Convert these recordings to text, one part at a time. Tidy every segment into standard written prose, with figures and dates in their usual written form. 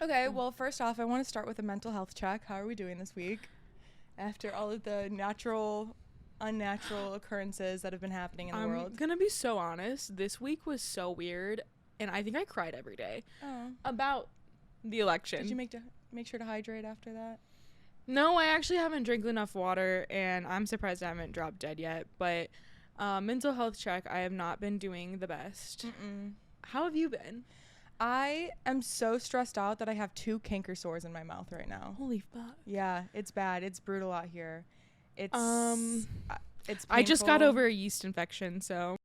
Okay, well, first off, I want to start with a mental health check. How are we doing this week? After all of the natural, unnatural occurrences that have been happening in the world. I'm gonna be so honest. This week was so weird, and I think I cried every day about the election. Did you make sure to hydrate after that? No, I actually haven't drank enough water, and I'm surprised I haven't dropped dead yet. But mental health check, I have not been doing the best. How have you been? I am so stressed out that I have 2 canker sores in my mouth right now. Holy fuck. Yeah, it's bad. It's brutal out here. It's painful. I just got over a yeast infection, so.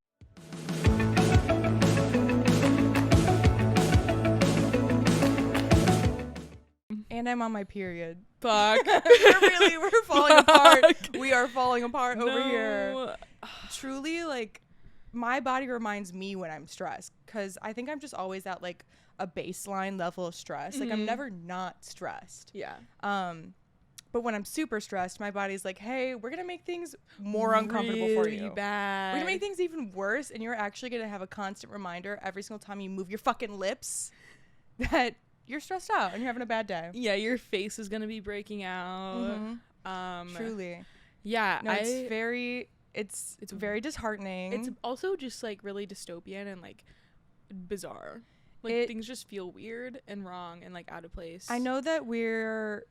And I'm on my period. Fuck. We're falling apart. We are falling apart over here. Truly, like, my body reminds me when I'm stressed, because I think I'm just always at like a baseline level of stress. Like, I'm never not stressed. Yeah. But when I'm super stressed, my body's like, hey, we're gonna make things more uncomfortable for you. Bad. We're gonna make things even worse, and you're actually gonna have a constant reminder every single time you move your fucking lips that you're stressed out and you're having a bad day. Yeah, your face is gonna be breaking out. Truly. Yeah. No, it's very disheartening. It's also just like really dystopian and like bizarre. Like, things just feel weird and wrong and like out of place. I know that we're,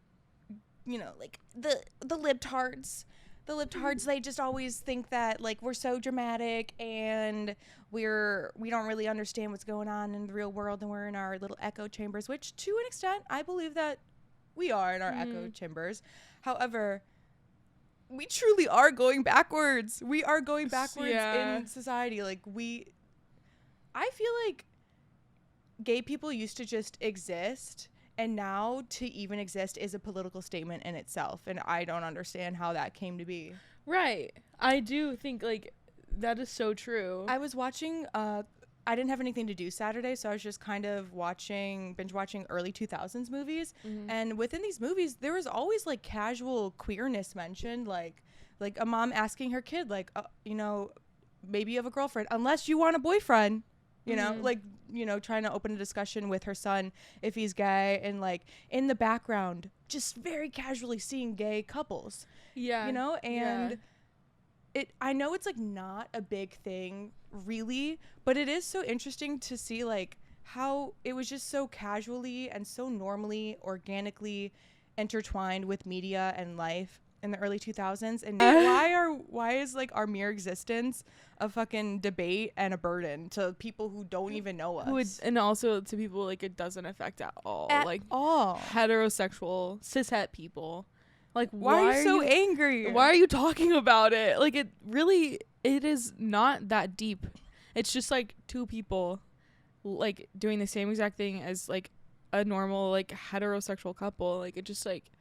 like the libtards. The libtards, they just always think that like we're so dramatic and we don't really understand what's going on in the real world, and we're in our little echo chambers, which to an extent I believe that we are in our echo chambers. However, we truly are going backwards. We are going backwards in society. Like, I feel like gay people used to just exist, and now to even exist is a political statement in itself, and I don't understand how that came to be. Right. I do think like that is so true. I was watching I didn't have anything to do Saturday, so I was just kind of binge watching early 2000s movies. And within these movies, there was always like casual queerness mentioned, like a mom asking her kid, like, maybe you have a girlfriend, unless you want a boyfriend, trying to open a discussion with her son if he's gay, and like in the background, just very casually seeing gay couples. Yeah. And I know it's like not a big thing really, but it is so interesting to see like how it was just so casually and so normally, organically intertwined with media and life in the early 2000s. And why is like our mere existence a fucking debate and a burden to people who don't even know us? And also to people like it doesn't affect at all. Heterosexual cishet people. Like, why are you so angry? Why are you talking about it? Like, it is not that deep. It's just like 2 people like doing the same exact thing as like a normal like heterosexual couple. Like, it just like,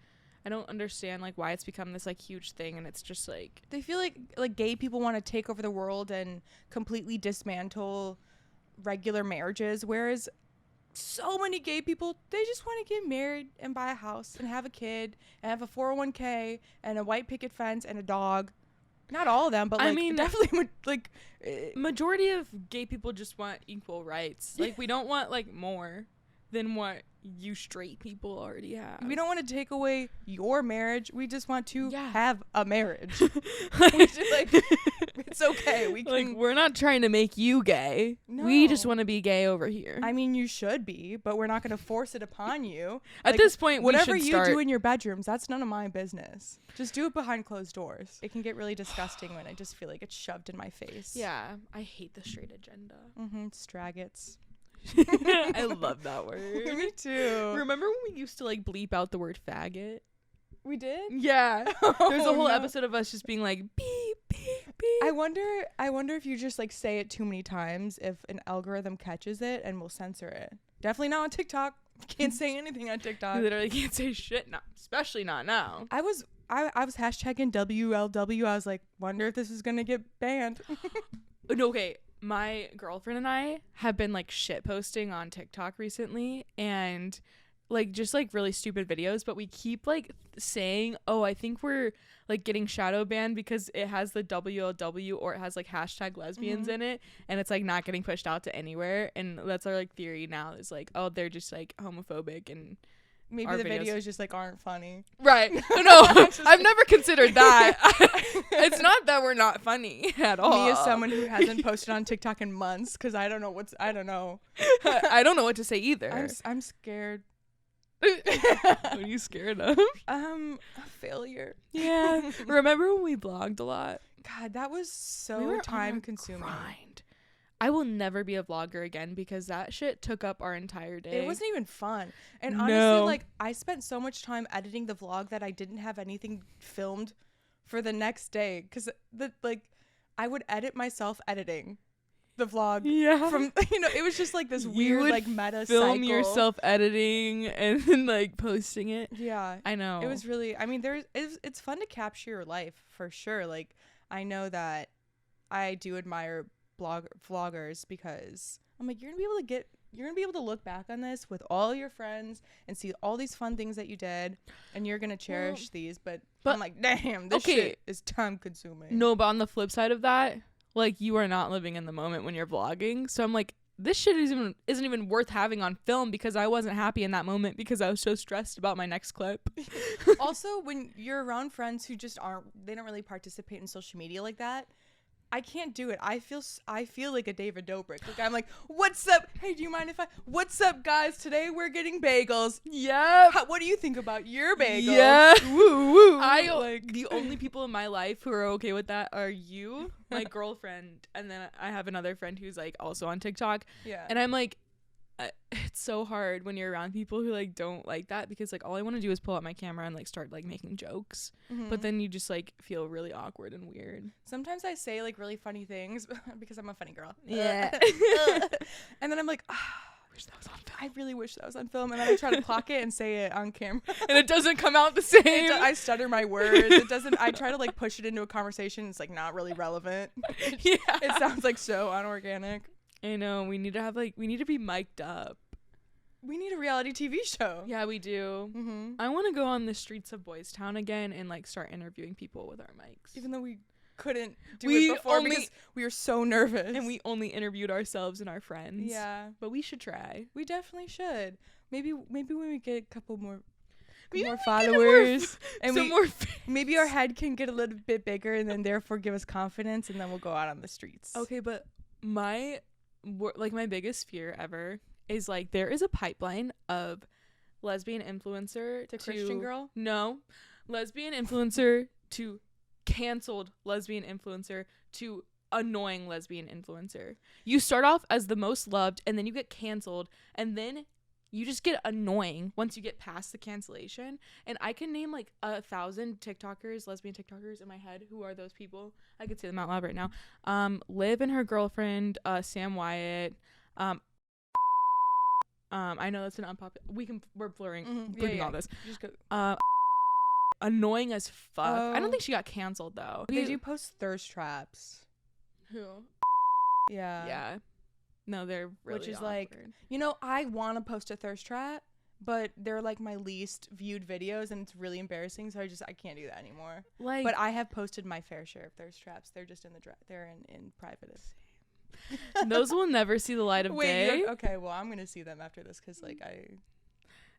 I don't understand like why it's become this like huge thing, and it's just like they feel like gay people want to take over the world and completely dismantle regular marriages, whereas so many gay people, they just want to get married and buy a house and have a kid and have a 401k and a white picket fence and a dog. Not all of them, but like, I mean, definitely like majority of gay people just want equal rights. Like, we don't want like more than what you straight people already have. We don't want to take away your marriage. We just want to have a marriage. It's okay. We can, like, we're not trying to make you gay. No. We just want to be gay over here. I mean, you should be, but we're not going to force it upon you. At this point, whatever we should you do in your bedrooms, that's none of my business. Just do it behind closed doors. It can get really disgusting when I just feel like it's shoved in my face. Yeah, I hate the straight agenda. Straggots. I love that word. Me too. Remember when we used to like bleep out the word faggot? We did? Yeah. There's a whole episode of us just being like beep beep beep. I wonder if you just like say it too many times, if an algorithm catches it and will censor it. Definitely not on TikTok. Can't say anything on TikTok. You literally can't say shit now, especially not now. I was hashtagging WLW. I was like, wonder if this is gonna get banned. No, okay. My girlfriend and I have been like shit posting on TikTok recently, and like just like really stupid videos, but we keep like saying, oh, I think we're like getting shadow banned because it has the WLW or it has like hashtag lesbians in it, and it's like not getting pushed out to anywhere. And that's our like theory now, is like, oh, they're just like homophobic, and maybe the videos just like aren't funny. Right. No, I've never considered that. It's not that we're not funny at all. Me as someone who hasn't posted on TikTok in months, because I don't know I don't know what to say either. I'm scared. What are you scared of? A failure. Yeah. Remember when we vlogged a lot? God, that was so time consuming. Grind. I will never be a vlogger again because that shit took up our entire day. It wasn't even fun. And honestly, like, I spent so much time editing the vlog that I didn't have anything filmed for the next day, because I would edit myself editing the vlog. Yeah. From, you know, it was just like this weird like meta film cycle. Yourself editing and then like posting it. Yeah. I know. It was really, I mean, it's fun to capture your life for sure. Like, I know that I do admire vloggers, because I'm like, you're gonna be able to look back on this with all your friends and see all these fun things that you did, and you're gonna cherish these. But I'm like, damn, this shit is time consuming. No, but on the flip side of that, like, you are not living in the moment when you're vlogging. So I'm like, this shit isn't even worth having on film, because I wasn't happy in that moment because I was so stressed about my next clip. Also, when you're around friends who just they don't really participate in social media like that, I can't do it. I feel like a David Dobrik. Like, I'm like, what's up? Hey, do you mind if what's up, guys? Today we're getting bagels. Yep. What do you think about your bagels? Yeah. Woo woo. The only people in my life who are okay with that are you, my girlfriend, and then I have another friend who's like also on TikTok. Yeah. And I'm like, it's so hard when you're around people who like don't like that, because like all I want to do is pull out my camera and like start like making jokes, but then you just like feel really awkward and weird. Sometimes I say like really funny things because I'm a funny girl. Yeah. And then I'm like, I really wish that was on film, and then I try to clock it and say it on camera, and it doesn't come out the same. I stutter my words. It doesn't. I try to like push it into a conversation. It's like not really relevant. Yeah. It sounds like so unorganic. I know. We need to be mic'd up. We need a reality TV show. Yeah, we do. Mm-hmm. I want to go on the streets of Boys Town again and like start interviewing people with our mics. Even though we couldn't do it before because we were so nervous. And we only interviewed ourselves and our friends. Yeah. But we should try. We definitely should. Maybe when we get a couple more followers and maybe our head can get a little bit bigger, and then therefore give us confidence, and then we'll go out on the streets. Okay, but my biggest fear ever is like there is a pipeline of lesbian influencer to Christian girl? No. Lesbian influencer to canceled lesbian influencer to annoying lesbian influencer. You start off as the most loved, and then you get canceled, and then you just get annoying once you get past the cancellation. And I can name like 1,000 TikTokers, lesbian TikTokers in my head. Who are those people? I could say them out loud right now. Liv and her girlfriend, Sam Wyatt. I know that's an unpopular. We're bleeping all this. Just go. Annoying as fuck. I don't think she got canceled though. They do post thirst traps. Who? Yeah. Yeah. No, they're really Which is awkward. like, you know, I want to post a thirst trap, but they're like my least viewed videos, and it's really embarrassing. So I can't do that anymore. Like, but I have posted my fair share of thirst traps. They're just in they're in private. Those will never see the light of day. Okay, well, I'm gonna see them after this, because like I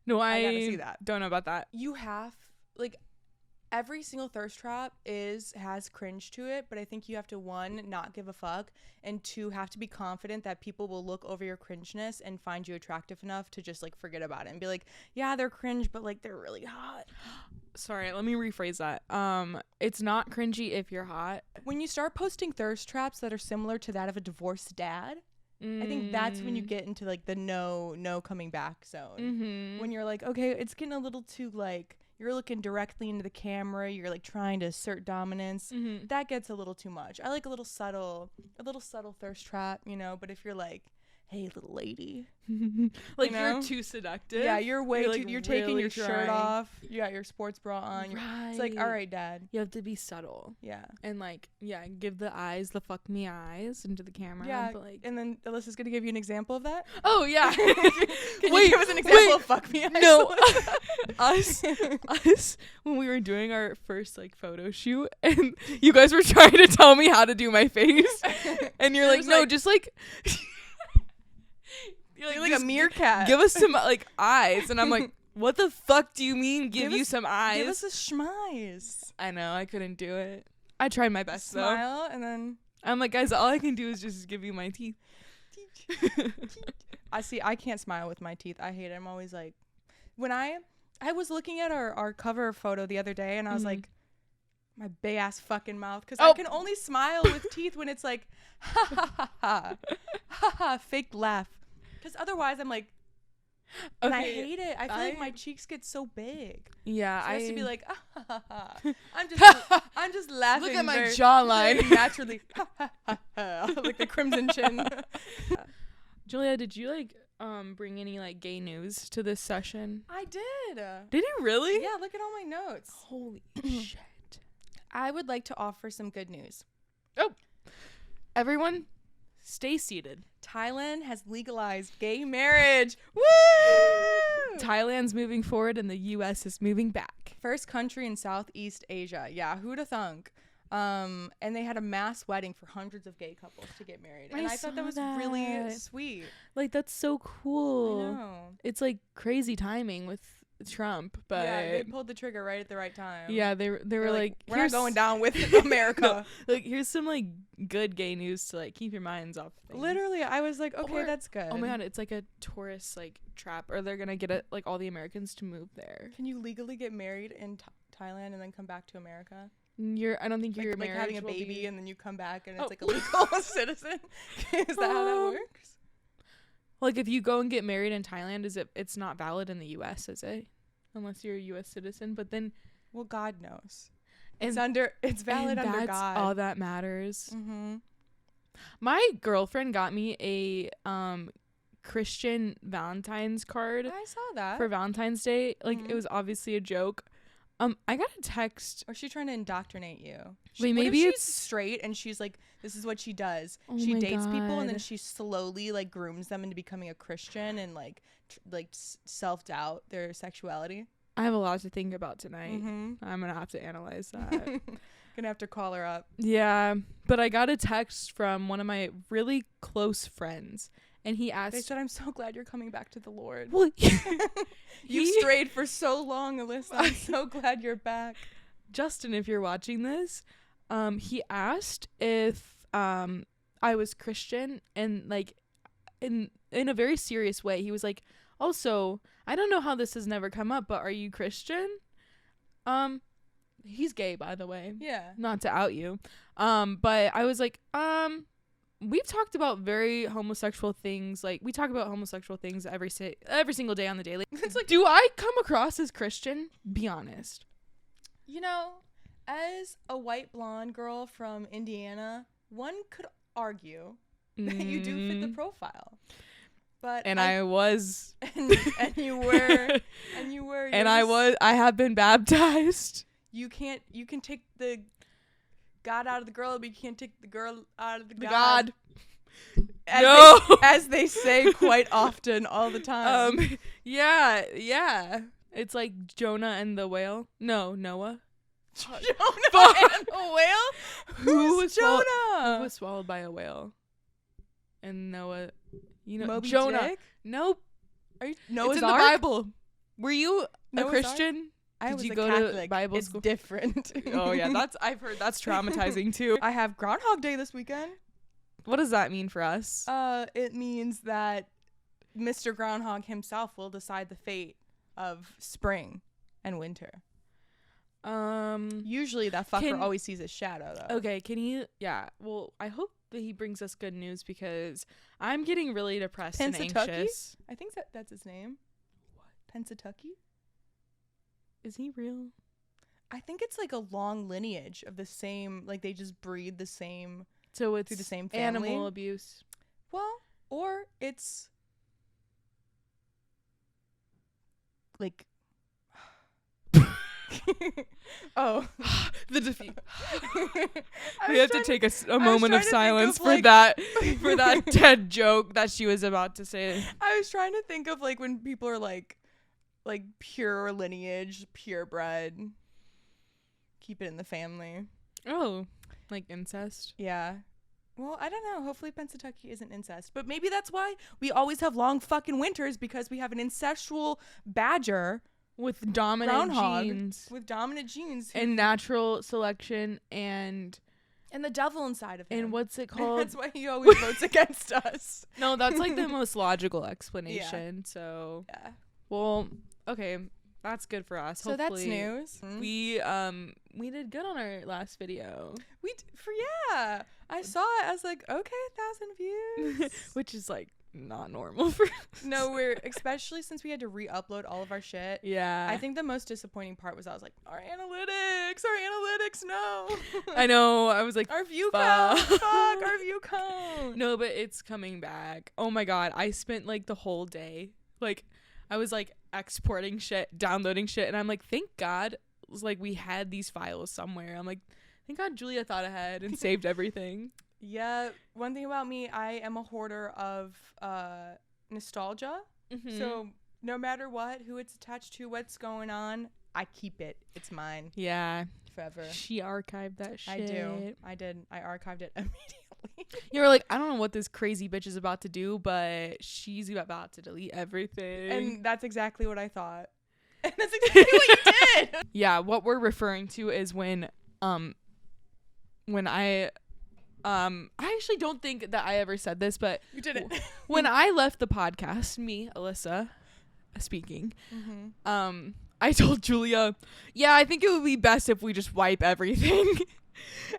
gotta see that. Don't know about that. You have like every single thirst trap has cringe to it, but I think you have to, 1, not give a fuck, and 2, have to be confident that people will look over your cringeness and find you attractive enough to just like forget about it and be like, yeah, they're cringe, but like they're really hot. Sorry, let me rephrase that. It's not cringy if you're hot. When you start posting thirst traps that are similar to that of a divorced dad, I think that's when you get into like the no coming back zone. Mm-hmm. When you're like, okay, it's getting a little too like, you're looking directly into the camera, you're like trying to assert dominance. Mm-hmm. That gets a little too much. I like a little subtle thirst trap, you know, but if you're like, hey, little lady. Like, You know? you're too seductive. Yeah, you're way like, too. You're taking really your shirt trying. off. You got your sports bra on. Right. It's like, all right, Dad. You have to be subtle. Yeah. And, like, yeah, give the eyes, the fuck me eyes into the camera. Yeah. But, like, And then Alyssa's gonna give you an example of that. oh, yeah. Can you give us an example of fuck me eyes? No. us, when we were doing our first, like, photo shoot, and you guys were trying to tell me how to do my face. And you're like, no, just, like... You're like a meerkat. Give us some, like, eyes. And I'm like, what the fuck do you mean give you some eyes? Give us a schmize. I know, I couldn't do it. I tried my best, though. Smile, and then... I'm like, guys, all I can do is just give you my teeth. I can't smile with my teeth. I hate it. I'm always like... When I was looking at our cover photo the other day, and I was like, my big ass fucking mouth, because I can only smile with teeth when it's like, ha ha ha ha, ha ha, fake laugh. Because otherwise I'm like, and I hate it. I feel like my cheeks get so big. Yeah, so I have to be like, ah, ha, ha, ha. I'm just laughing. Look at my jawline. Very naturally, ha, ha, ha, ha, like the crimson chin. Julia, did you like bring any like gay news to this session? I did. Did you really? Yeah, look at all my notes. Holy shit. I would like to offer some good news. Oh, everyone, stay seated. Thailand has legalized gay marriage. Woo! Thailand's moving forward and the U.S. is moving back. First country in Southeast Asia. Yeah, who'da thunk? And they had a mass wedding for hundreds of gay couples to get married. And I thought that was really sweet. Like, that's so cool. I know. It's like crazy timing with Trump, but yeah, they pulled the trigger right at the right time. Yeah, they were like, we're not going down with America. No, like, here's some like good gay news to like keep your minds off things. Literally, I was like, okay, that's good. Oh my god, it's like a tourist like trap, or they're gonna get it like all the Americans to move there. Can you legally get married in Thailand and then come back to America? I don't think you're like having a baby and then you come back and it's like a legal citizen. Is that how that works? Like, if you go and get married in Thailand, it's not valid in the U.S., is it? Unless you're a U.S. citizen. But then, well, God knows. It's valid under God. That's all that matters. Mm-hmm. My girlfriend got me a Christian Valentine's card. I saw that for Valentine's Day. Like, it was obviously a joke. I got a text. Or is she trying to indoctrinate you? Wait, maybe it's straight and she's like, this is what she does. She dates people and then she slowly like grooms them into becoming a Christian and like self-doubt their sexuality. I have a lot to think about tonight. Mm-hmm. I'm gonna have to analyze that. Gonna have to call her up. Yeah, but I got a text from one of my really close friends. And he asked... They said, I'm so glad you're coming back to the Lord. Well, you strayed for so long, Alyssa. I'm so glad you're back. Justin, if you're watching this, he asked if I was Christian, and like in a very serious way. He was like, also, I don't know how this has never come up, but are you Christian? He's gay, by the way. Yeah. Not to out you. But I was like, we've talked about very homosexual things. Like, we talk about homosexual things every single day on the daily. It's like, do I come across as Christian? Be honest. You know, as a white blonde girl from Indiana, one could argue that you do fit the profile. But I was and you were and I have been baptized. You can take the God out of the girl, but you can't take the girl out of the God. As they say quite often, all the time. Yeah. It's like Jonah and the whale. No, Noah. Jonah and the whale? Who was Jonah? Who was swallowed by a whale? And Noah, Moby Jonah. Dick? Nope. Noah's it's in Ark? the Bible. Were you Noah's a Christian? Ark? I was you a go Catholic. to Bible it's school? Different. Oh yeah, I've heard that's traumatizing too. I have Groundhog Day this weekend. What does that mean for us? It means that Mr. Groundhog himself will decide the fate of spring and winter. Usually that fucker always sees his shadow though. Okay, can he? Yeah. Well, I hope that he brings us good news because I'm getting really depressed and anxious. I think that's his name. What? Pensatucky? Is he real? I think it's like a long lineage of the same, like they just breed the same, so it's through the same family. Animal abuse. Well, or it's like oh the defeat. We have to take a moment of silence for like, that dead joke that she was about to say. I was trying to think of like when people are like pure lineage, purebred, keep it in the family. Oh, like incest? Yeah. Well, I don't know. Hopefully Pennsatucky isn't incest. But maybe that's why we always have long fucking winters, because we have an incestual badger with dominant groundhog genes. With dominant genes. And natural selection and the devil inside of him. And what's it called? That's why he always votes against us. No, that's like the most logical explanation. Yeah. So, yeah. Well, okay. That's good for us. So hopefully. That's news. We did good on our last video. I saw it. I was like, okay, 1,000 views. Which is like not normal for us. No, especially since we had to re-upload all of our shit. Yeah. I think the most disappointing part was I was like, our analytics, no. I know. I was like, our view count. Fuck, our view count. No, but it's coming back. Oh my God. I spent like the whole day. Like, I was like exporting shit, downloading shit. And I'm like, thank God, like we had these files somewhere. I'm like, thank God Julia thought ahead and saved everything. Yeah, one thing about me, I am a hoarder of nostalgia. Mm-hmm. So no matter who it's attached to, what's going on, I keep it. It's mine. Yeah. Forever. She archived that shit. I did. I archived it immediately. You were like, I don't know what this crazy bitch is about to do, but she's about to delete everything. And that's exactly what I thought. And that's exactly what you did. Yeah, what we're referring to is when I actually don't think that I ever said this, but you did it. When I left the podcast, me, Alyssa, speaking, I told Julia, yeah, I think it would be best if we just wipe everything.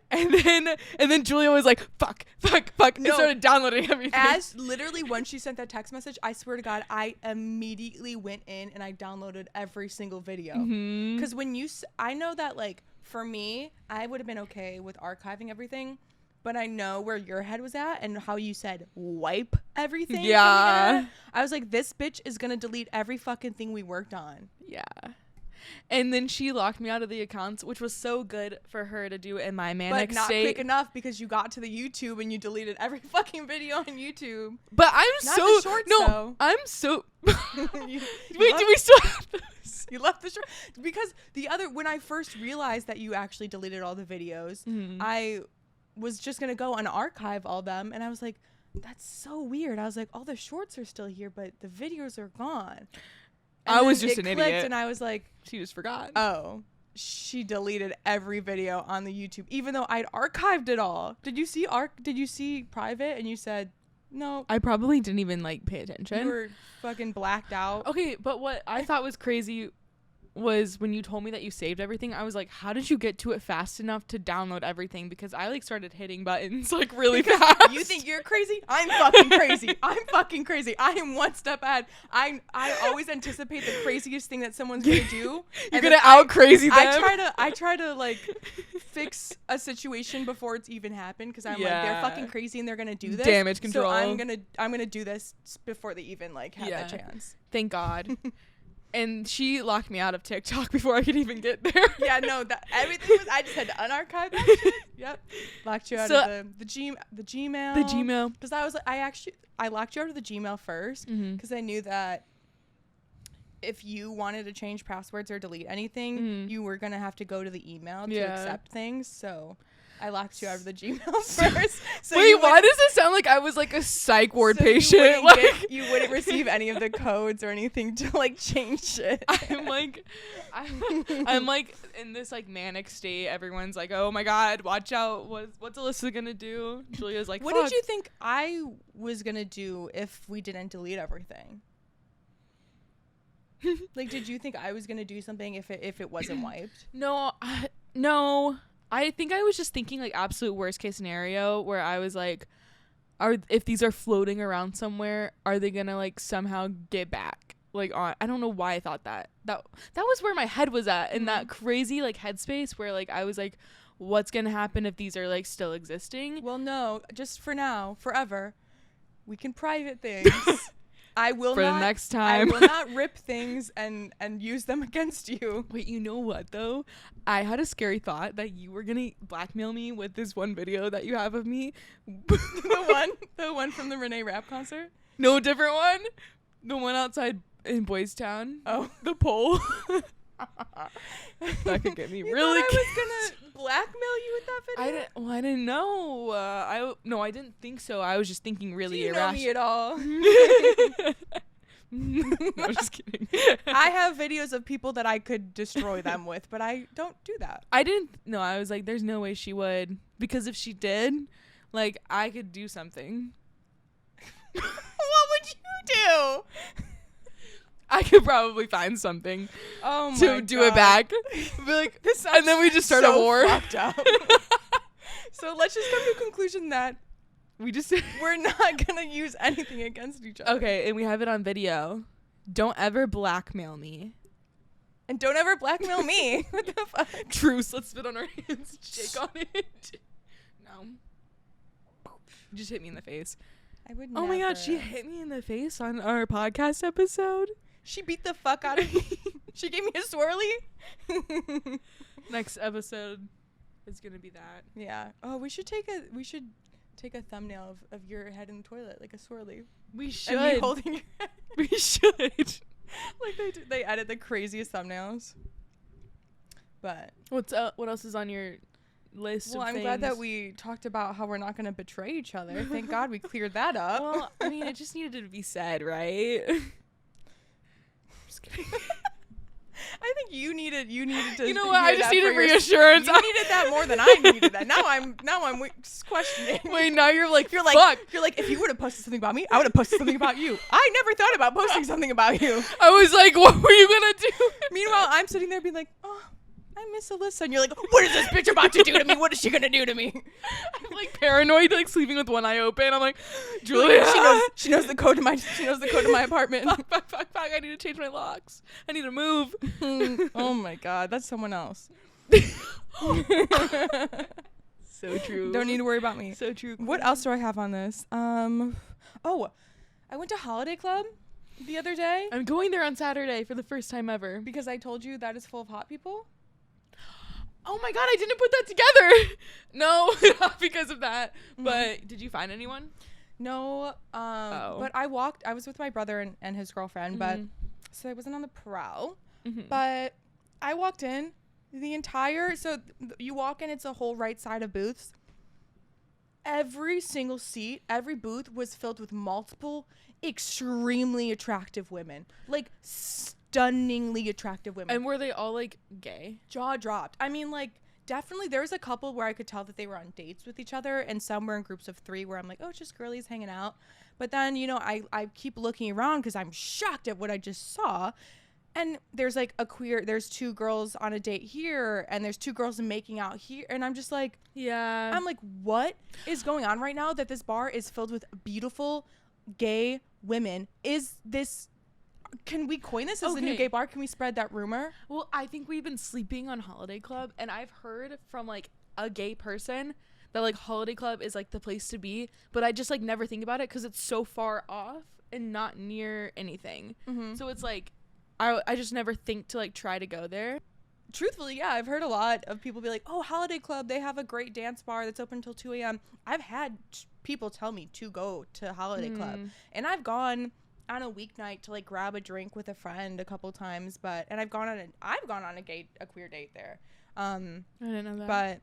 and then Julia was like, fuck, and started downloading everything. As literally when she sent that text message, I swear to God, I immediately went in and I downloaded every single video. Because when I know that, like, for me, I would have been okay with archiving everything, but I know where your head was at and how you said wipe everything. Yeah. I was like, this bitch is going to delete every fucking thing we worked on. Yeah. And then she locked me out of the accounts, which was so good for her to do in my manic but not state. Quick enough, because you got to the YouTube and you deleted every fucking video on YouTube. But I'm not so the shorts, no. Though. I'm so. Wait, do we still have those? You left the short because when I first realized that you actually deleted all the videos, I was just gonna go and archive all them, and I was like, that's so weird. I was like, all the shorts are still here, but the videos are gone. And I was just an idiot. And I was like, she just forgot. Oh, she deleted every video on the YouTube, even though I'd archived it all. Did you see private? And you said, no. I probably didn't even like pay attention. You were fucking blacked out. Okay, but what I thought was crazy was when you told me that you saved everything. I was like, how did you get to it fast enough to download everything? Because I like started hitting buttons like really fast. You think you're crazy? I'm fucking crazy. I am one step ahead. I always anticipate the craziest thing that someone's gonna do. You're gonna out crazy them. I try to like fix a situation before it's even happened, because I'm like, they're fucking crazy and they're gonna do this. Damage control. So I'm gonna do this before they even like have that chance. Thank God. And she locked me out of TikTok before I could even get there. Yeah, no, everything was. I just had to unarchive that shit. Yep, locked you out of the Gmail. The Gmail. Because I locked you out of the Gmail first, because I knew that if you wanted to change passwords or delete anything, you were gonna have to go to the email to accept things. So I locked you out of the Gmail first. So wait, why does it sound like I was like a psych ward patient? You wouldn't receive any of the codes or anything to like change shit. I'm like in this like manic state. Everyone's like, oh my God, watch out. What's Alyssa gonna do? Julia's like, what did you think I was gonna do if we didn't delete everything? Like, did you think I was gonna do something if it wasn't wiped? No. I think I was just thinking like absolute worst case scenario, where I was like, if these are floating around somewhere, are they gonna like somehow get back? Like, I don't know why I thought that. That was where my head was at, in that crazy like headspace where like I was like, what's gonna happen if these are like still existing? Well, no, just for now, forever. we can private things. I will For not, the next time. I will not rip things and use them against you. Wait, you know what though? I had a scary thought that you were gonna blackmail me with this one video that you have of me. the one from the Renee Rapp concert. No, different one. The one outside in Boys Town. Oh, the pole. That could get me really. I was gonna blackmail you with that video. I didn't know. I didn't think so. I was just thinking really irrational. Do you know me at all? No, I'm just kidding. I have videos of people that I could destroy them with, but I don't do that. I didn't. No, I was like, there's no way she would, because if she did, like, I could do something. What would you do? I could probably find something to do it back. Be like, this and then we just start a war. Fucked up. So let's just come to a conclusion that we're not gonna use anything against each other. Okay, and we have it on video. Don't ever blackmail me. And don't ever blackmail me. What the fuck? Truce. Let's spit on our hands. Shake on it. No. Just hit me in the face. I would. Oh my god, she hit me in the face on our podcast episode. She beat the fuck out of me. She gave me a swirly. Next episode is gonna be that. Yeah. Oh, we should take a thumbnail of your head in the toilet, like a swirly. We should. And me holding your head. We should. Like they edit the craziest thumbnails. But what else is on your list? Well, of I'm things? glad that we talked about how we're not going to betray each other. Thank God we cleared that up. Well, I mean, it just needed to be said, right? Just kidding. I think you needed to. You know what? I just needed reassurance. You needed that more than I needed that. Now I'm questioning. Wait, now you're like, You're fuck. like, if you would have posted something about me, I would have posted something about you. I never thought about posting something about you. I was like, what were you gonna do? Meanwhile, I'm sitting there being like, oh, I miss Alyssa, and you're like, what is this bitch about to do to me? What is she gonna do to me? I'm like paranoid, like sleeping with one eye open. I'm like, Julia. She knows the code to my apartment. Fuck, I need to change my locks. I need to move. Oh my god, that's someone else. So true. Don't need to worry about me. So true. What else do I have on this? Oh, I went to Holiday Club the other day I'm going there on Saturday for the first time ever. because I told you that is full of hot people. Oh my god, I didn't put that together. No, not because of that. But did you find anyone? No, but I was with my brother and his girlfriend, but so I wasn't on the prowl. But I walked in you walk in, it's a whole right side of booths. Every single seat, every booth was filled with multiple extremely attractive women. Like stunningly attractive women. And were they all like gay? Jaw dropped. I mean, like, definitely there was a couple where I could tell that they were on dates with each other, and some were in groups of 3 where I'm like, oh, it's just girlies hanging out. But then, you know, I keep looking around because I'm shocked at what I just saw. And there's like there's 2 girls on a date here, and there's 2 girls making out here. And I'm just like, Yeah. I'm like, what is going on right now that this bar is filled with beautiful gay women? Can we coin this as the new gay bar? Can we spread that rumor? Well, I think we've been sleeping on Holiday Club, and I've heard from like a gay person that like Holiday Club is like the place to be, but I just like never think about it because it's so far off and not near anything. So it's like I just never think to like try to go there. Truthfully, yeah, I've heard a lot of people be like, oh, Holiday Club, they have a great dance bar that's open until 2 a.m. I've had people tell me to go to Holiday Club, and I've gone on a weeknight to like grab a drink with a friend a couple times, and I've gone on a queer date there. I didn't know that. But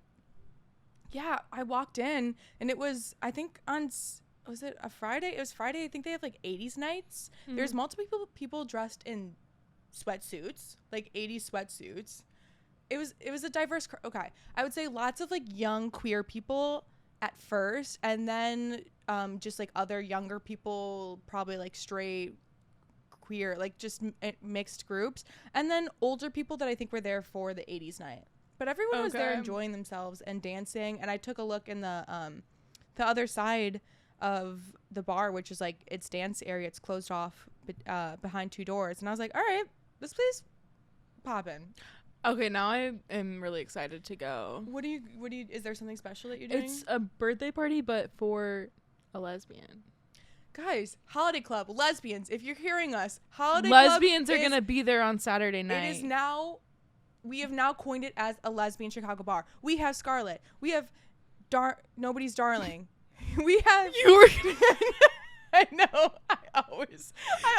yeah, I walked in, and it was, I think was it a Friday? It was Friday. I think they have like 80s nights. There's multiple people dressed in sweatsuits, like 80s sweatsuits. It was a diverse okay, I would say lots of like young queer people at first, and then just like other younger people, probably like straight queer, like just mixed groups, and then older people that I think were there for the 80s night. But everyone was there enjoying themselves and dancing. And I took a look in the other side of the bar, which is like its dance area. It's closed off behind 2 doors, and I was like, all right, this place poppin'. Okay, now I am really excited to go. What do you is there something special that you're doing? It's a birthday party, but for a lesbian. Guys, Holiday Club, lesbians, if you're hearing us, Holiday Lesbians Club are going to be there on Saturday night. It is now, we have now coined it as a lesbian Chicago bar. We have Scarlet. We have Nobody's Darling. We have... You were... I know.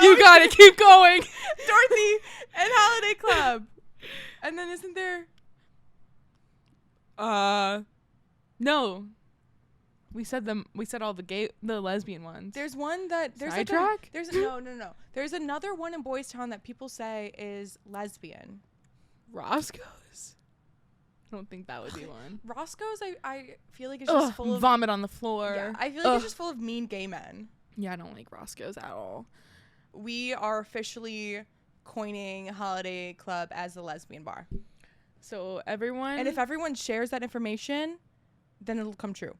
You got to keep going. Dorothy and Holiday Club. And then isn't there... No. We said all the lesbian ones. There's one that there's Sidetrack? No. There's another one in Boys Town that people say is lesbian. Roscoe's? I don't think that would be one. Roscoe's I feel like it's just full of vomit on the floor. Yeah, I feel like it's just full of mean gay men. Yeah, I don't like Roscoe's at all. We are officially coining Holiday Club as a lesbian bar. So everyone... And if everyone shares that information, then it'll come true.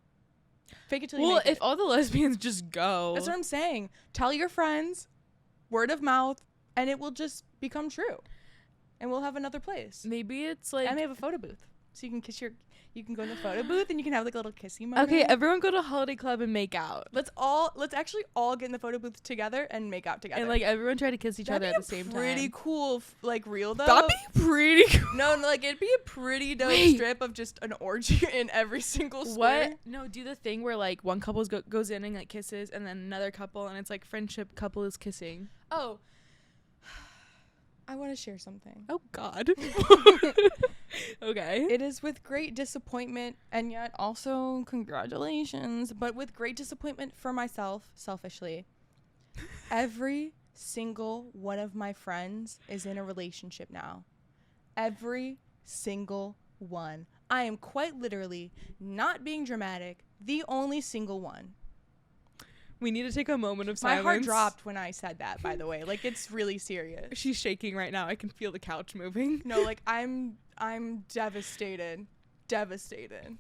Fake it till you make it. Well, if all the lesbians just go... That's what I'm saying. Tell your friends, word of mouth, and it will just become true. And we'll have another place. Maybe it's like... And we have a photo booth. So you can you can go in the photo booth and you can have like a little kissy moment. Okay, everyone go to Holiday Club and make out. Let's actually all get in the photo booth together and make out together. And like everyone try to kiss each other at the same time. Pretty cool, like reel though. That'd be pretty cool. No, like it'd be a pretty dope strip of just an orgy in every single square. What? No, do the thing where like one couple goes in and like kisses, and then another couple, and it's like friendship couple is kissing. Oh, I want to share something. Oh God. Okay. It is with great disappointment and yet also congratulations, but with great disappointment for myself, selfishly. Every single one of my friends is in a relationship now. Every single one. I am quite literally, not being dramatic, the only single one. We need to take a moment of silence. My heart dropped when I said that, by the way. Like, it's really serious. She's shaking right now. I can feel the couch moving. No, like, I'm devastated. Devastated.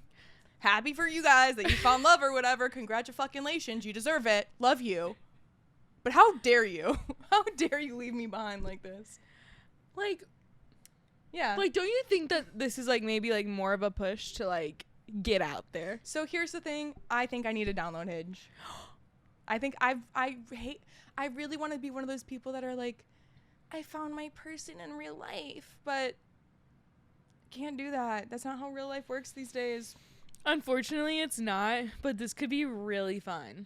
Happy for you guys that you found love or whatever. Congratulations. You deserve it. Love you. But how dare you? How dare you leave me behind like this? Like, yeah. Like, don't you think that this is, like, maybe, like, more of a push to, like, get out there? So here's the thing. I think I need to download Hinge. I think I really want to be one of those people that are like, I found my person in real life, but can't do that. That's not how real life works these days. Unfortunately, it's not, but this could be really fun.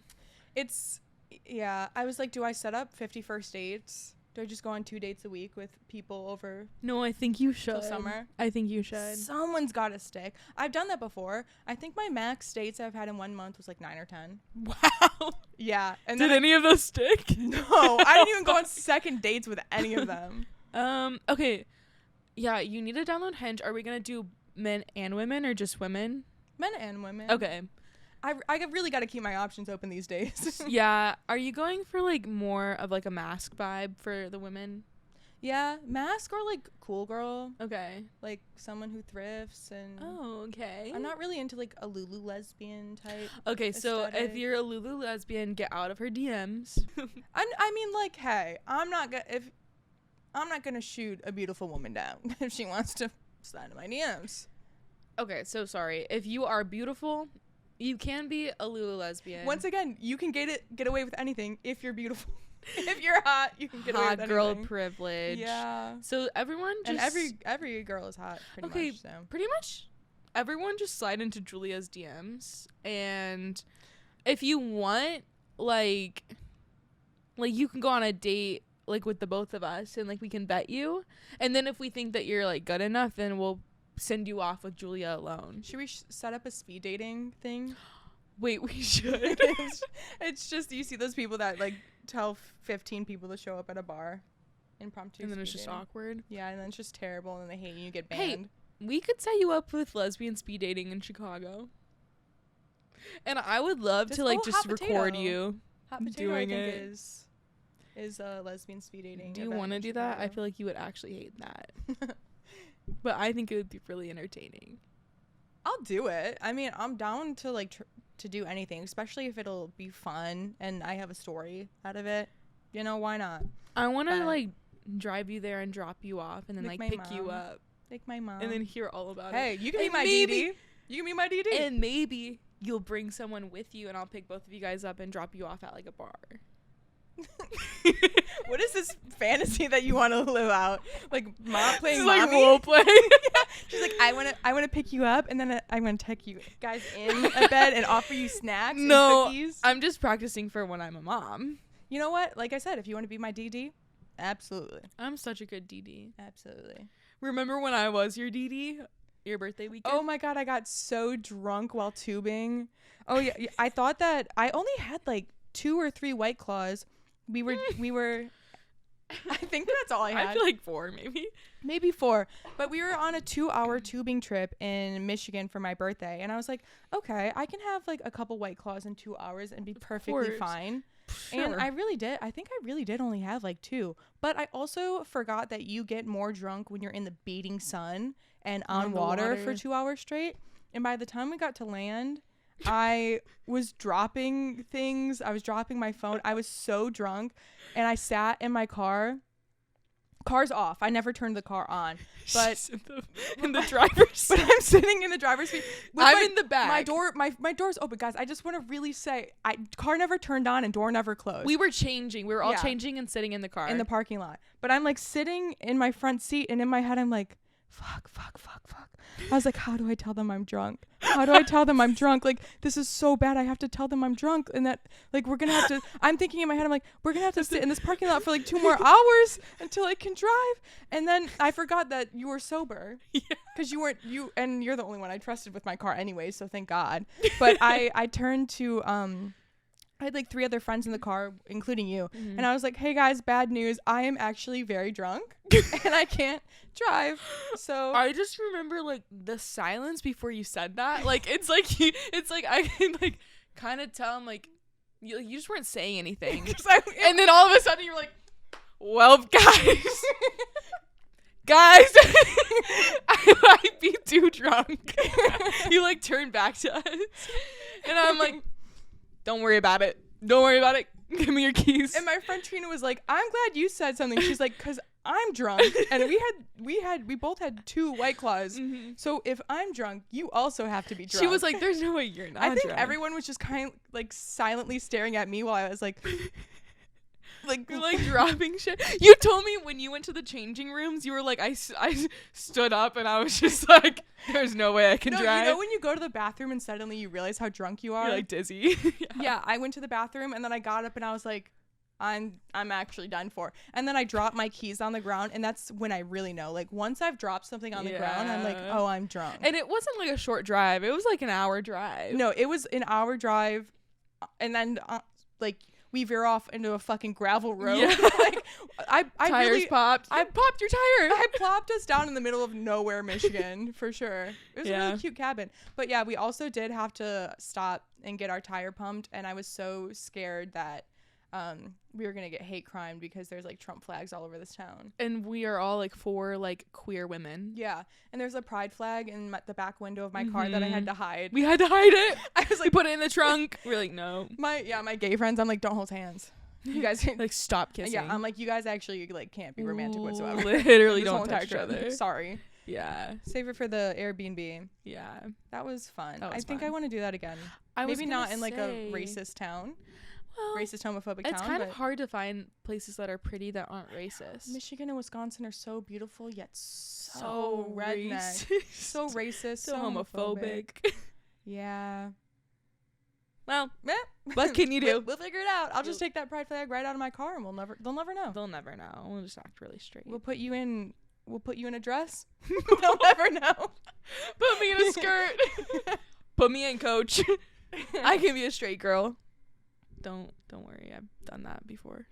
Yeah, I was like, do I set up 50 first dates? Do I just go on 2 dates a week with people over? No, I think you should. Till summer? I think you should. Someone's got to stick. I've done that before. I think my max dates I've had in 1 month was like 9 or 10. Wow. Yeah. And did any of those stick? No, I didn't even go on second dates with any of them. Okay. Yeah, you need to download Hinge. Are we going to do men and women or just women? Men and women. Okay. I really got to keep my options open these days. Yeah. Are you going for like more of like a mask vibe for the women? Yeah, mask or like cool girl. Okay. Like someone who thrifts and... Oh, okay. I'm not really into like a Lulu lesbian type. Okay, so aesthetic. if you're a Lulu lesbian, get out of her DMs. I mean, like, hey, I'm not gonna shoot a beautiful woman down if she wants to slide into my DMs. Okay, so sorry. If you are beautiful, you can be a Lulu lesbian. Once again, you can get away with anything if you're beautiful. If you're hot, you can get away with anything. Hot girl privilege. Yeah. So everyone just... And every girl is hot, pretty much. So. Pretty much everyone just slide into Julia's DMs. And if you want, like you can go on a date, like, with the both of us. And, like, we can vet you. And then if we think that you're, like, good enough, then we'll send you off with Julia alone. Should we set up a speed dating thing? Wait, we should. It's just, you see those people that, like, tell 15 people to show up at a bar. Impromptu. And then it's just dating. awkward. Yeah, and then it's just terrible, and then they hate you, you get banned. Hey, we could set you up with lesbian speed dating in Chicago. And I would love to, like, just record you Hot Potato, doing I think, it. is lesbian speed dating. Do you want to do that? I feel like you would actually hate that. But I think it would be really entertaining. I'll do it. I mean, I'm down to, like, to do anything, especially if it'll be fun and I have a story out of it. You know, why not? I want to, like, drive you there and drop you off and then, like, pick you up. Like my mom. And then hear all about it. Hey, you can be my Dee. You can be my DD. And maybe you'll bring someone with you, and I'll pick both of you guys up and drop you off at like a bar. What is this fantasy that you want to live out? Like mom playing like mommy? role play. Yeah. She's like, I want to pick you up, and then I'm gonna take you guys in a bed and offer you snacks. No, and cookies. I'm just practicing for when I'm a mom. You know what? Like I said, if you want to be my DD, absolutely, I'm such a good DD. absolutely. Remember when I was your DD? Your birthday weekend? Oh my god, I got so drunk while tubing. Oh yeah, I thought that I only had like 2 or 3 White Claws. We were I think that's all I had. I feel like 4 Maybe 4. But we were on a 2-hour tubing trip in Michigan for my birthday, and I was like, okay, I can have like a couple White Claws in 2 hours and be perfectly fine. Sure. And I really did. I think I really did only have like 2. But I also forgot that you get more drunk when you're in the beating sun and on water for 2 hours straight. And by the time we got to land, I was dropping things. I was dropping my phone. I was so drunk, and I sat in my car. Car's off. I never turned the car on, but in the driver's seat. But I'm sitting in the driver's seat. I'm in the back. My door's open, guys. I just want to really say, car never turned on and door never closed. We were changing. We were all changing and sitting in the car in the parking lot. But I'm like sitting in my front seat, and in my head I'm like, fuck. I was like, how do I tell them I'm drunk? How do I tell them I'm drunk? Like, this is so bad. I have to tell them I'm drunk, and that, like, we're gonna have to. I'm thinking in my head, I'm like, we're gonna have to sit in this parking lot for like 2 more hours until I can drive. And then I forgot that you were sober, because and you're the only one I trusted with my car anyway. So thank God. But I turned to I had like 3 other friends in the car, including you. Mm-hmm. And I was like, hey guys, bad news. I am actually very drunk and I can't drive. So I just remember like the silence before you said that. Like, it's like I can like kind of tell him like you just weren't saying anything. And then all of a sudden you're like, well, guys, I might be too drunk. You like turn back to us. And I'm like, Don't worry about it. Give me your keys. And my friend Trina was like, I'm glad you said something. She's like, because I'm drunk. And we both had 2 White Claws. Mm-hmm. So if I'm drunk, you also have to be drunk. She was like, there's no way you're not I think drunk. everyone was just kind of like silently staring at me while I was like dropping shit. You told me when you went to the changing rooms, you were like, I stood up and I was just like, there's no way I can drive. You know when you go to the bathroom and suddenly you realize how drunk you are? You're like dizzy. Yeah, I went to the bathroom and then I got up and I was like, I'm actually done for. And then I dropped my keys on the ground, and that's when I really know. Like, once I've dropped something on the ground, I'm like, oh, I'm drunk. And it wasn't like a short drive. It was like an hour drive. No, it was an hour drive, and then like we veer off into a fucking gravel road. Yeah. Like I tires really popped. I popped your tire. I plopped us down in the middle of nowhere, Michigan, for sure. It was a really cute cabin. But yeah, we also did have to stop and get our tire pumped, and I was so scared that we were gonna get hate crime because there's like Trump flags all over this town, and we are all like 4 like queer women. Yeah, and there's a pride flag in the back window of my car that I had to hide. We had to hide it. I was like, we put it in the trunk. We're like, no. My gay friends, I'm like, don't hold hands. You guys like stop kissing. Yeah, I'm like, you guys actually like can't be romantic whatsoever. Literally don't touch each other. Sorry. Yeah. Save it for the Airbnb. Yeah. That was fun. I think I want to do that again. Maybe not in like a racist town. Well, racist homophobic town. It's kind of hard to find places that are pretty that aren't racist. Michigan and Wisconsin are so beautiful yet so redneck. Racist. So racist, so homophobic. Yeah. Well, what can you do? We'll figure it out. I'll just take that pride flag right out of my car, and they'll never know. They'll never know. We'll just act really straight. We'll put you in a dress. They'll never know. Put me in a skirt. Put me in, coach. I can be a straight girl. Don't worry. I've done that before.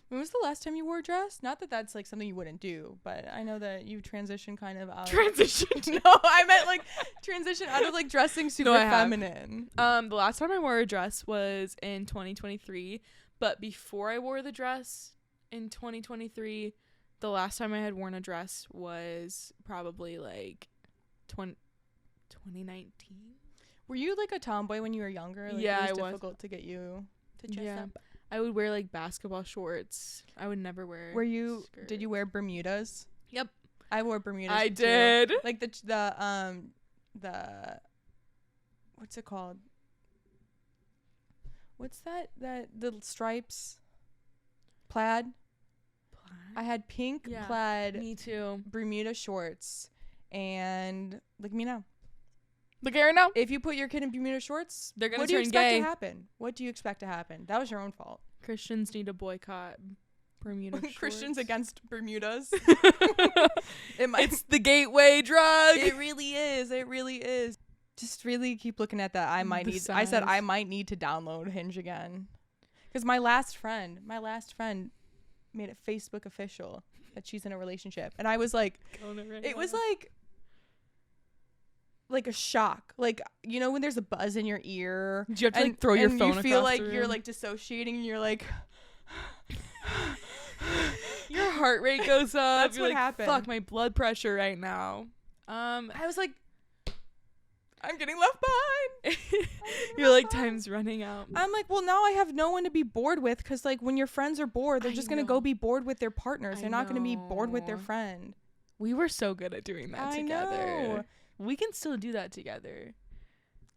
When was the last time you wore a dress? Not that that's like something you wouldn't do, but I know that you transitioned kind of out. Transitioned? No, I meant like transition out of like dressing super feminine. The last time I wore a dress was in 2023, but before I wore the dress in 2023, the last time I had worn a dress was probably like 2019. Were you like a tomboy when you were younger? Like, yeah, it was difficult to get you to dress up. I would wear like basketball shorts. I would never wear. Did you wear Bermudas? Yep. I wore Bermudas. I did. Like the what's it called? What's that the stripes? Plaid. I had pink plaid. Me too. Bermuda shorts, and look at me now. Look at her now. If you put your kid in Bermuda shorts, They're gonna what do you turn expect gay. to happen? What do you expect to happen? That was your own fault. Christians need to boycott Bermuda shorts. Christians against Bermudas. It's the gateway drug. It really is. It really is. Just really keep looking at that. I said I might need to download Hinge again, because my last friend made it Facebook official that she's in a relationship, and I was like, it was like a shock, like, you know when there's a buzz in your ear, you have to like throw your phone across you feel like the room. you're like dissociating, and you're like your heart rate goes up. That's you're what like, happened. Fuck my blood pressure right now. I was like, I'm getting left behind. You're like, time's running out. I'm like, well, now I have no one to be bored with, because like when your friends are bored, they're just gonna go be bored with their partners. They're not gonna be bored with their friend. We were so good at doing that together. Know. We can still do that together.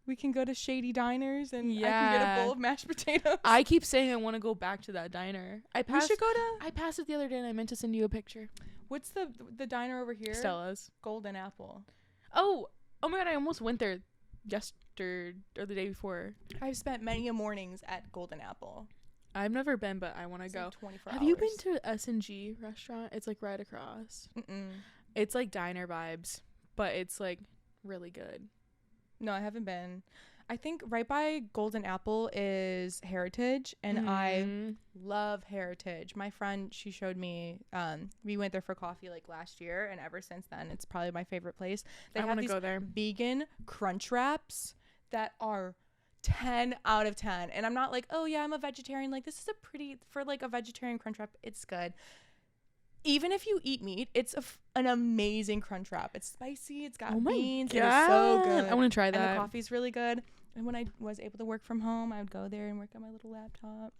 We can go to shady diners, and I can get a bowl of mashed potatoes. I keep saying I want to go back to that diner. We should go to. I passed it the other day, and I meant to send you a picture. What's the diner over here? Stella's. Golden Apple. Oh my god! I almost went there yesterday or the day before. I've spent many a mornings at Golden Apple. I've never been, but I want to go. Like 24 Have hours. you been to S&G restaurant? It's like right across. Mm-mm. It's like diner vibes, but it's like really good. No, I haven't been. I think right by Golden Apple is Heritage, and I love Heritage. My friend, she showed me, we went there for coffee like last year, and ever since then, it's probably my favorite place. They have these go there. vegan crunch wraps that are 10 out of 10. And I'm not like, oh yeah, I'm a vegetarian. Like, this is for like a vegetarian crunch wrap, it's good. Even if you eat meat, it's an amazing crunch wrap. It's spicy. It's got beans. It is so good. I want to try that. And the coffee's really good. And when I was able to work from home, I would go there and work on my little laptop.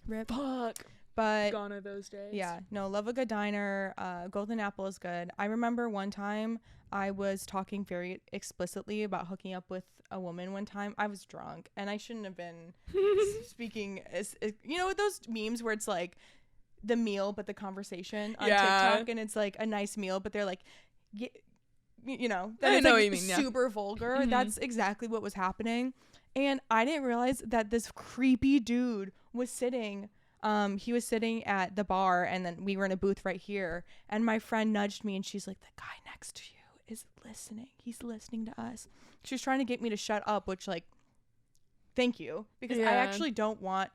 Rip. Fuck. But gone are those days. Yeah. No, love a good diner. Golden Apple is good. I remember one time I was talking very explicitly about hooking up with a woman one time. I was drunk, and I shouldn't have been speaking as, you know, those memes where it's like, the meal but the conversation on TikTok, and it's like a nice meal but they're like you know, I know like what you mean, super vulgar. That's exactly what was happening, and I didn't realize that this creepy dude was sitting he was sitting at the bar, and then we were in a booth right here, and my friend nudged me and she's like, the guy next to you is listening, he's listening to us. She was trying to get me to shut up, which like, thank you, because I actually don't want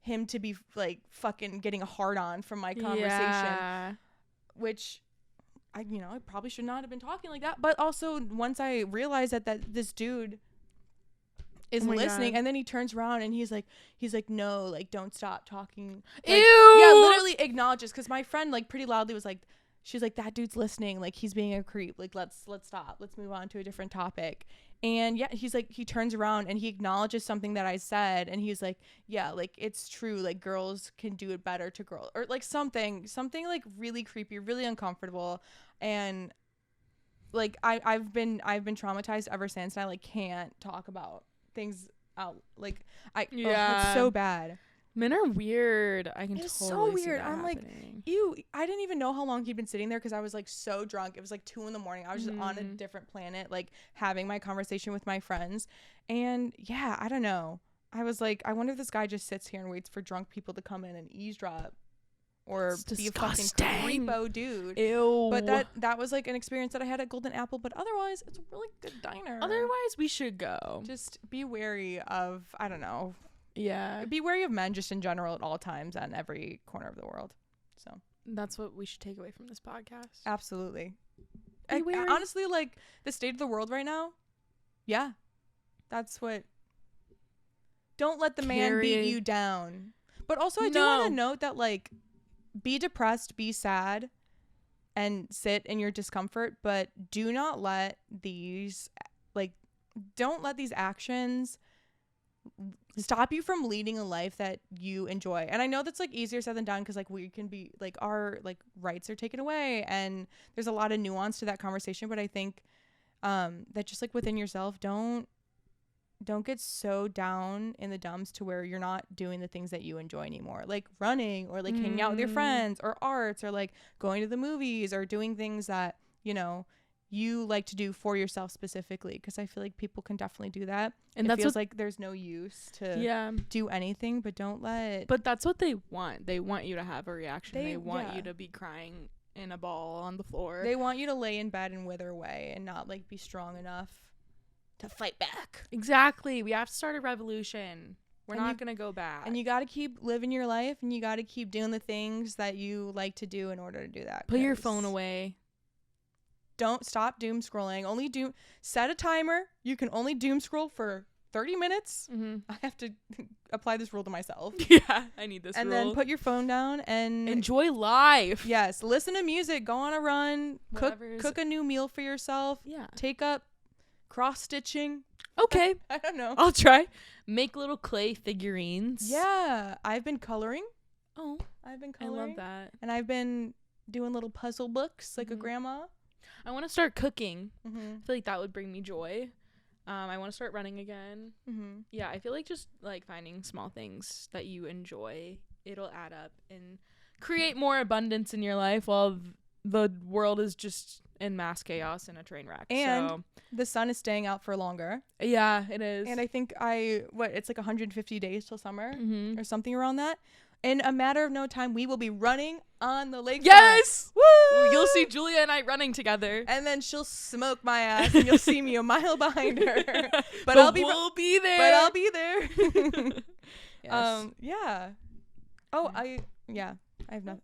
him to be like fucking getting a hard on from my conversation, which I probably should not have been talking like that. But also, once I realized that this dude is listening, and then he turns around and he's like, no, like, don't stop talking. Like, ew. Yeah, literally acknowledges, because my friend like pretty loudly was like, she's like, that dude's listening, like he's being a creep, like let's stop, let's move on to a different topic. And yeah, he's like, he turns around and he acknowledges something that I said, and he's like, yeah, like it's true, like girls can do it better to girls, or like something like really creepy, really uncomfortable. And like I've been traumatized ever since, and I like can't talk about things out, like it's so bad. Men are weird. I can It's totally so see weird. that I'm happening. like, ew. I didn't even know how long he'd been sitting there, because I was like so drunk. It was like 2 a.m. I was just on a different planet, like having my conversation with my friends. And yeah, I don't know. I was like, I wonder if this guy just sits here and waits for drunk people to come in and eavesdrop, or be a fucking creepo dude. Ew. But that was like an experience that I had at Golden Apple. But otherwise, it's a really good diner. Otherwise, we should go. Just be wary of, I don't know. Yeah. Be wary of men just in general at all times on every corner of the world. So that's what we should take away from this podcast. Absolutely. Honestly, like the state of the world right now. Yeah. That's what. Don't let the man beat you down. But also, I do want to note that, like, be depressed, be sad, and sit in your discomfort, but do not let these, like, don't let these actions stop you from leading a life that you enjoy. And I know that's like easier said than done, because like we can be like, our like rights are taken away, and there's a lot of nuance to that conversation. But I think that just like within yourself, don't don't get so down in the dumps to where you're not doing the things that you enjoy anymore, like running or like hanging out with your friends or arts or like going to the movies or doing things that, you know, you like to do for yourself specifically, because I feel like people can definitely do that, and it feels like there's no use to do anything, but that's what they want. They want you to have a reaction. They want you to be crying in a ball on the floor. They want you to lay in bed and wither away and not like be strong enough to fight back. Exactly. We have to start a revolution. We're not going to go back. And you got to keep living your life, and you got to keep doing the things that you like to do in order to do that. Put your phone away. Don't stop doom scrolling. Set a timer. You can only doom scroll for 30 minutes. I have to apply this rule to myself. Yeah, I need this rule. And then put your phone down and enjoy life. Yes, listen to music, go on a run, cook a new meal for yourself. Yeah. Take up cross stitching. Okay. I don't know. I'll try. Make little clay figurines. Yeah, I've been coloring. I love that. And I've been doing little puzzle books like a grandma. I want to start cooking. I feel like that would bring me joy. I want to start running again. Yeah, I feel like just like finding small things that you enjoy, it'll add up and create more abundance in your life while the world is just in mass chaos and a train wreck. And the sun is staying out for longer. Yeah, it is. And I think it's like 150 days till summer or something around that. In a matter of no time, we will be running on the lakefront. Yes! Woo! You'll see Julia and I running together. And then she'll smoke my ass, and you'll see me a mile behind her. But we'll be there. But I'll be there. Yes. Yeah. Oh, I have nothing.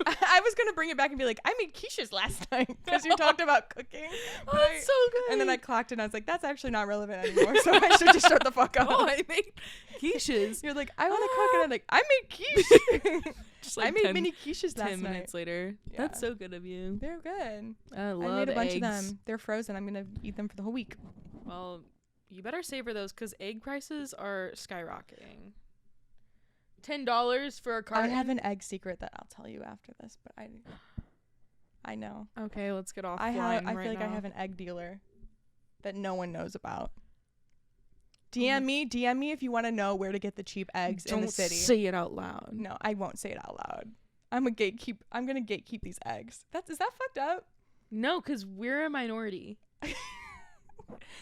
I was going to bring it back and be like, I made quiches last night because you talked about cooking. Oh, that's so good. And then I clocked it and I was like, that's actually not relevant anymore. So I should just shut the fuck up. Oh, I made quiches. You're like, I want to cook. And I'm like, I made quiche. Just like I made mini quiches last 10 night. minutes later. Yeah. That's so good of you. They're good. I made a bunch of them. They're frozen. I'm going to eat them for the whole week. Well, you better savor those because egg prices are skyrocketing. $10 for a carton. I have an egg secret that I'll tell you after this, but I know. Okay, let's get off. I feel like I have an egg dealer that no one knows about. DM me if you want to know where to get the cheap eggs in the city. Don't say it out loud. No, I won't say it out loud. I'm gonna gatekeep these eggs. Is that fucked up? No, because we're a minority.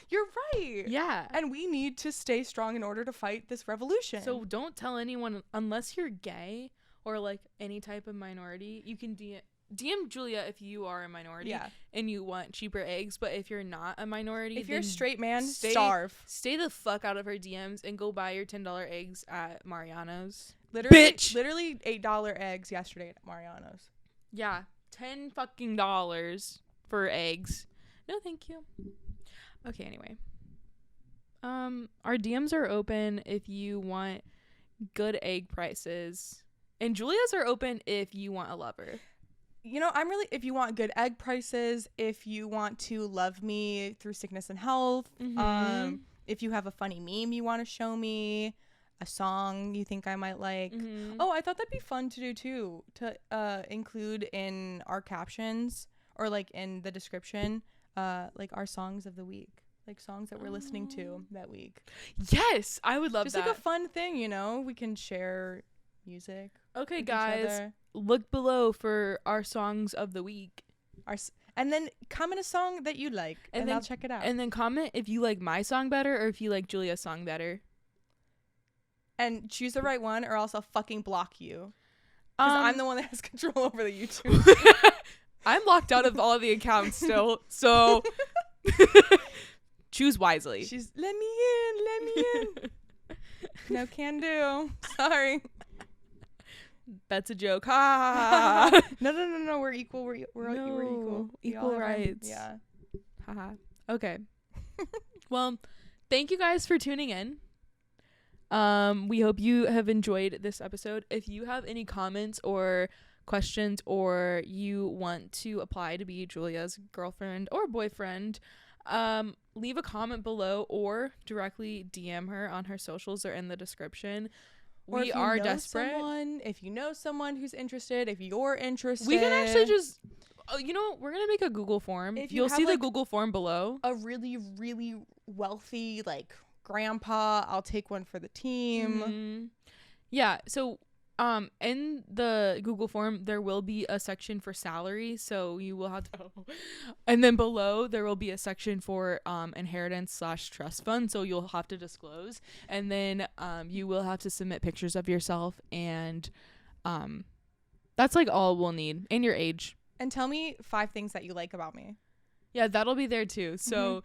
You're right. Yeah. And we need to stay strong in order to fight this revolution. So don't tell anyone, unless you're gay or like any type of minority. You can DM Julia if you are a minority and you want cheaper eggs. But if you're not a minority, if you're a straight man, starve. Stay the fuck out of her DMs and go buy your $10 eggs at Mariano's. Literally $8 eggs yesterday at Mariano's. Yeah. $10 fucking for eggs. No, thank you. Okay, anyway. Our DMs are open if you want good egg prices. And Julia's are open if you want a lover. You know, if you want good egg prices, if you want to love me through sickness and health, if you have a funny meme you want to show me, a song you think I might like. Oh, I thought that'd be fun to do too, to include in our captions or like in the description. Like our songs of the week, like songs that we're listening to that week. Yes, I would love that. Just like a fun thing, you know, we can share music. Okay, guys, look below for our songs of the week. And then comment a song that you like, and then I'll check it out. And then comment if you like my song better or if you like Julia's song better. And choose the right one, or else I'll fucking block you. Because I'm the one that has control over the YouTube. I'm locked out of all of the accounts still, so choose wisely. She's let me in. No can do. Sorry. That's a joke. Ha. No. We're equal. We're equal. Equal rights. Yeah. Haha. Okay. Well, thank you guys for tuning in. We hope you have enjoyed this episode. If you have any comments or questions, or you want to apply to be Julia's girlfriend or boyfriend, leave a comment below or directly DM her on her socials. They're in the description. We are desperate. If you know someone who's interested, if you're interested, we can actually just we're gonna make a Google form. You'll see the Google form below. A really, really wealthy, like, grandpa. I'll take one for the team. Yeah. So in the Google form, there will be a section for salary. So you will have to, and then below there will be a section for inheritance/trust fund. So you'll have to disclose, and then you will have to submit pictures of yourself, and that's like all we'll need, and your age. And tell me 5 things that you like about me. Yeah, that'll be there too. So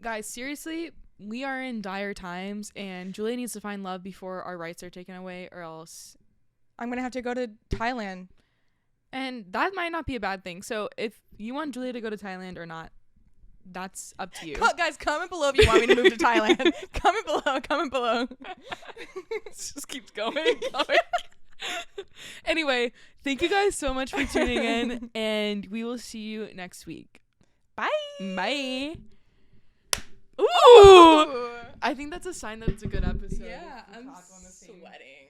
guys, seriously, we are in dire times, and Julia needs to find love before our rights are taken away, or else I'm going to have to go to Thailand. And that might not be a bad thing. So if you want Julia to go to Thailand or not, that's up to you. Guys, comment below if you want me to move to Thailand. Comment below. It just keeps going. Anyway, thank you guys so much for tuning in, and we will see you next week. Bye. Bye. Ooh! I think that's a sign that it's a good episode. Yeah, I'm sweating.